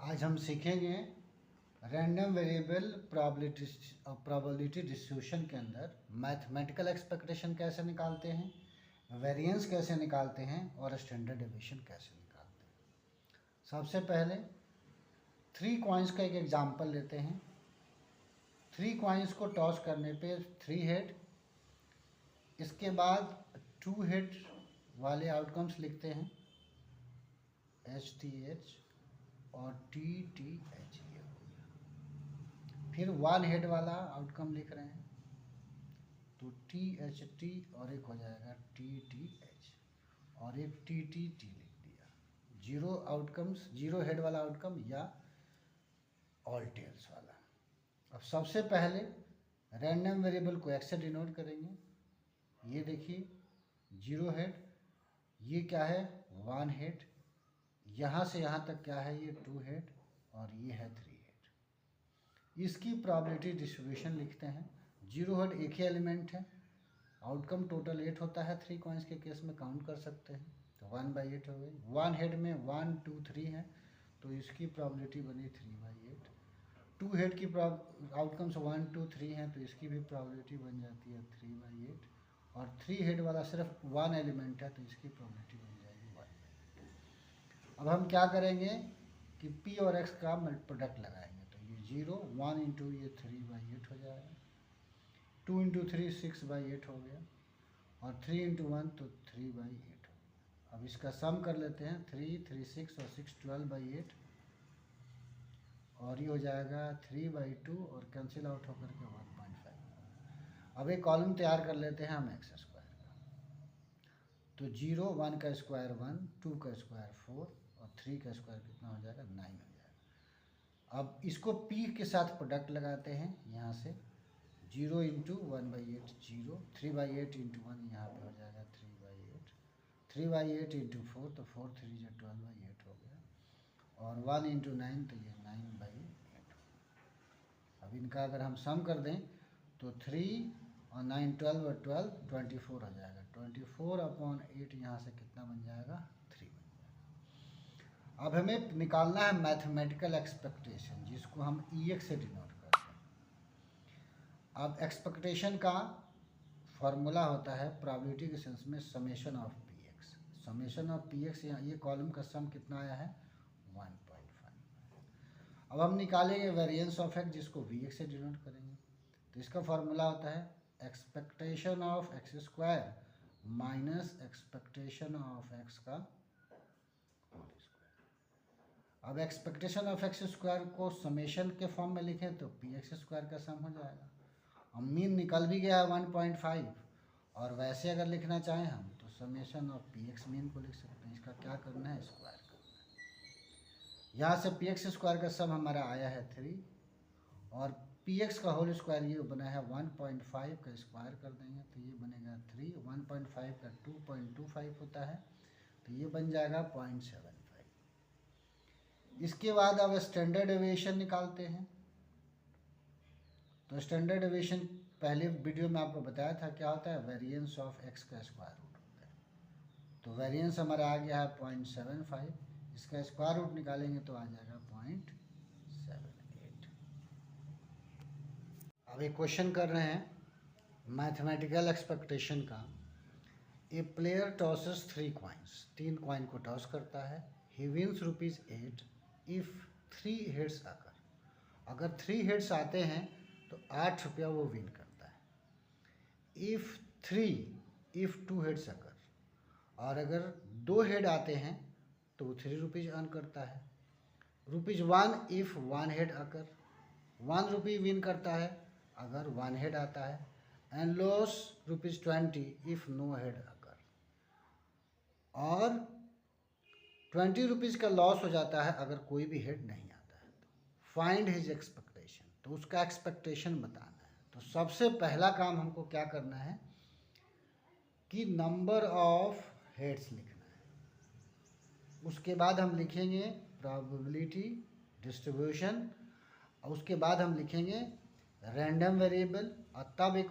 आज हम सीखेंगे रैंडम वेरिएबल प्रोबेबिलिटी डिस्ट्रीब्यूशन के अंदर मैथमेटिकल एक्सपेक्टेशन कैसे निकालते हैं, वेरिएंस कैसे निकालते हैं और स्टैंडर्ड डेविएशन कैसे निकालते हैं। सबसे पहले 3 कॉइन्स का एक एग्जांपल लेते हैं। 3 कॉइन्स को टॉस करने पे 3 हेड, इसके बाद 2 हेड वाले आउटकम्स लिखते हैं HTH और TTH, ये हो गया। फिर 1 हेड वाला आउटकम लिख रहे हैं तो THT और एक हो जाएगा TTH और एक TTT लिख दिया। 0 हेड वाला आउटकम या ऑल टेल्स वाला। अब सबसे पहले रैंडम वेरिएबल को x से डिनोट करेंगे। ये देखिए 0 हेड, ये क्या है 1 हेड, यहाँ से यहाँ तक क्या है ये 2 हेड और ये है 3 हेड। इसकी प्रोबेबिलिटी डिस्ट्रीब्यूशन लिखते हैं। 0 हेड एक ही एलिमेंट है, आउटकम टोटल 8 होता है। 3 कॉइन्स के केस में काउंट कर सकते हैं तो 1/8 हो गई। 1 हेड में 1 2 3 है तो इसकी प्रोबेबिलिटी बनी 3/8। 2 हेड की आउटकम्स 1 2 3 हैं तो इसकी भी प्रोबेबिलिटी बन जाती है 3/8। और 3 हेड वाला सिर्फ 1 एलिमेंट है तो इसकी प्रोबेबिलिटी बन जाएगी 1/8। अब हम क्या करेंगे कि p और x का प्रोडक्ट लगाएंगे तो ये 0 1 इंटू ये 3/8 हो जाएगा, 2 इंटू 3 6/8 हो गया और 3 इंटू 1 तो 3/8 हो गया। अब इसका सम कर लेते हैं 3 3 6 और 6 12/8 और ये हो जाएगा 3/2 और कैंसिल आउट होकर के 1.5। अब एक कॉलम तैयार कर लेते हैं हम x स्क्वायर का। तो 0 1 का स्क्वायर 1, 2 का स्क्वायर 4 और 3 का स्क्वायर कितना हो जाएगा 9 हो जाएगा। अब इसको p के साथ प्रोडक्ट लगाते हैं। यहाँ से 0 इंटू 1/8 0, 3/8 इंटू 1 यहाँ पे हो जाएगा 3/8, 3/8 इंटू 4 तो 4 3 जो 12/8 हो गया और 1 इंटू 9 तो ये 9/8। अब इनका अगर हम सम कर दें तो 3 और 9 12 और 12 24 हो जाएगा। 24/8 यहाँ से कितना बन जाएगा 3 बन जाएगा। अब हमें निकालना है मैथमेटिकल एक्सपेक्टेशन, जिसको हम EX से डिनोट करते हैं। अब एक्सपेक्टेशन का फॉर्मूला होता है प्रोबेबिलिटी के सेंस में summation of PX। Summation of PX, यहाँ ये कॉलम का सम कितना आया है 1.5। अब हम निकालेंगे वेरिएंस ऑफ x, जिसको VX से डिनोट करेंगे। तो इसका फॉर्मूला होता है expectation of x square minus expectation of x का होल स्क्वायर। अब एक्सपेक्टेशन ऑफ x स्क्वायर को समेशन के फॉर्म में लिखें तो PX स्क्वायर का सम हो जाएगा। अब मीन निकल भी गया है 1.5 और वैसे अगर लिखना चाहें हम तो समेशन ऑफ PX मीन को लिख सकते हैं। इसका क्या करना है स्क्वायर करना है। यहाँ से PX स्क्वायर का सम हमारा आया है 3 और PX का होल स्क्वायर ये बना है 1.5 का स्क्वायर कर देंगे तो ये बनेगा 3, 1.5 का 2.25 होता है तो ये बन जाएगा 0.75। इसके बाद अब स्टैंडर्ड डेविएशन निकालते हैं। तो स्टैंडर्ड डेविएशन पहले वीडियो में आपको बताया था क्या होता है, वेरिएंस ऑफ x का स्क्वायर रूट होता है। तो वेरिएंस हमारा आ गया है 0.75, इसका स्क्वायर रूट निकालेंगे तो आ जाएगा 0.78। अब एक क्वेश्चन कर रहे हैं मैथमेटिकल एक्सपेक्टेशन का। ए प्लेयर टॉसेस 3 कॉइन्स, 3 कॉइन को टॉस करता है। ही विन्स ₹8 इफ़ 3 हेड्स आकर, अगर 3 हेड्स आते हैं तो 8 रुपया वो विन करता है। इफ़ 2 हेड्स आकर, और अगर 2 हेड आते हैं तो वो 3 रुपीज़ अर्न करता है। ₹1 इफ़ 1 हेड आकर, 1 रुपी विन करता है अगर 1 हेड आता है। And loss ₹20 if no head आकर, और 20 रुपीज़ का लॉस हो जाता है अगर कोई भी हेड नहीं आता है। फाइंड हिज एक्सपेक्टेशन, तो उसका एक्सपेक्टेशन बताना है। तो सबसे पहला काम हमको क्या करना है कि नंबर ऑफ हेड्स लिखना है। उसके बाद हम लिखेंगे प्रोबेबिलिटी डिस्ट्रीब्यूशन और उसके बाद हम लिखेंगे रैंडम वेरिएबल और तब एक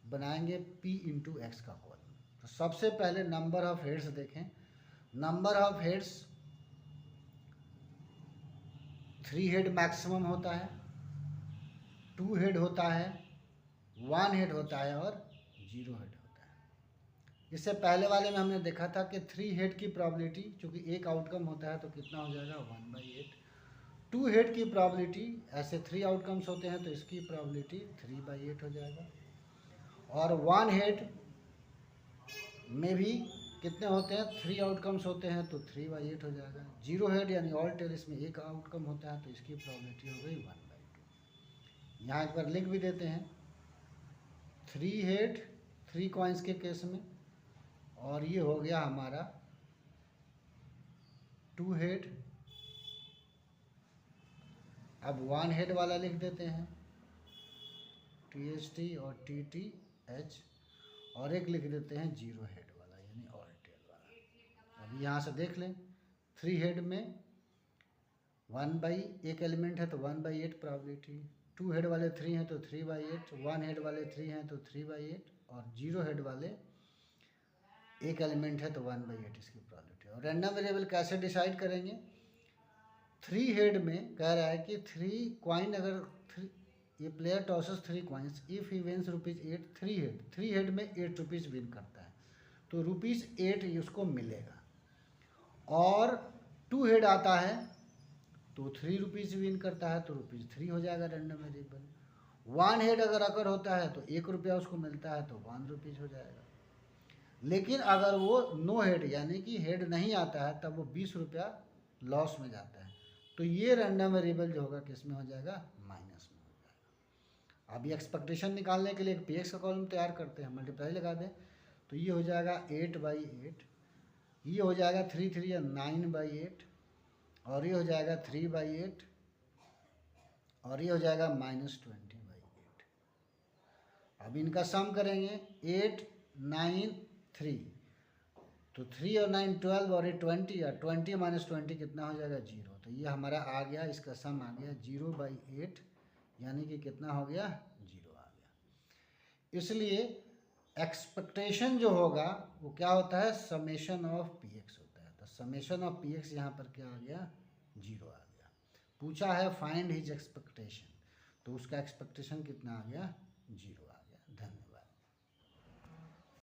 बनाएंगे p इंटू x का होल। तो सबसे पहले नंबर ऑफ हेड्स देखें। Number of heads 3 head maximum होता है, 2 हेड होता है, 1 हेड होता है और 0 हेड होता है। इससे पहले वाले में हमने देखा था कि 3 हेड की प्रोबेबिलिटी, चूँकि एक आउटकम होता है तो कितना हो जाएगा 1/8। 2 हेड की प्रोबेबिलिटी, ऐसे 3 आउटकम्स होते हैं तो इसकी प्रोबेबिलिटी 3/8 हो जाएगा। और 1 हेड में भी कितने होते हैं, 3 आउटकम्स होते हैं तो 3/8 हो जाएगा। 0 हेड यानी ऑल टेल, इसमें एक आउटकम होता है तो इसकी प्रोबेबिलिटी हो गई 1/2। यहाँ एक बार लिख भी देते हैं, 3 हेड 3 कॉइन्स के केस में, और ये हो गया हमारा 2 हेड। अब 1 हेड वाला लिख देते हैं, THT और TTH, और एक लिख देते हैं 0 हेड वाला यानी ऑल टेल वाला। अभी यहाँ से देख लें, 3 हेड में 1/, एक एलिमेंट है तो 1/8 प्रोबेबिलिटी, 2 हेड वाले 3 हैं तो 3/8, 1 हेड वाले 3 हैं तो 3/8, और 0 हेड वाले एक एलिमेंट है तो 1/8 इसकी प्रोबेबिलिटी। और रैंडम वेरिएबल कैसे डिसाइड करेंगे, 3 हेड में कह रहा है कि 3 कॉइन, अगर ये player tosses 3 coins, if he wins ₹8, 3 head में 8 रुपीज़ विन करता है तो ₹8 उसको मिलेगा। और 2 हेड आता है तो 3 रुपीज़ विन करता है तो ₹3 हो जाएगा रैंडम वेरिएबल। 1 हेड अगर अकर होता है तो 1 रुपया उसको मिलता है तो 1 रुपीज़ हो जाएगा। लेकिन अगर वो नो हेड यानी कि हेड नहीं आता है तब वो 20 रुपया लॉस में जाता है, तो ये रैंडम वेरिएबल जो होगा किस में हो जाएगा, माइनस में हो जाएगा। अभी एक्सपेक्टेशन निकालने के लिए एक PX का कॉलम तैयार करते हैं, मल्टीप्लाई लगा दें तो ये हो जाएगा 8/8, ये हो जाएगा 3 या 9/8, और ये हो जाएगा 3/8, और ये हो जाएगा -20/8। अब इनका सम करेंगे, 8, 9, 3, तो 3 और 9 12, और ये 20, या 20 - 20 कितना हो जाएगा 0। तो ये हमारा आ गया, इसका सम आ गया 0/8, यानी कि कितना हो गया 0 आ गया। इसलिए एक्सपेक्टेशन जो होगा वो क्या होता है, समेशन ऑफ PX होता है। तो समेशन ऑफ PX यहाँ पर क्या आ गया, 0 आ गया। पूछा है फाइंड हिज एक्सपेक्टेशन, तो उसका एक्सपेक्टेशन कितना आ गया, 0 आ गया।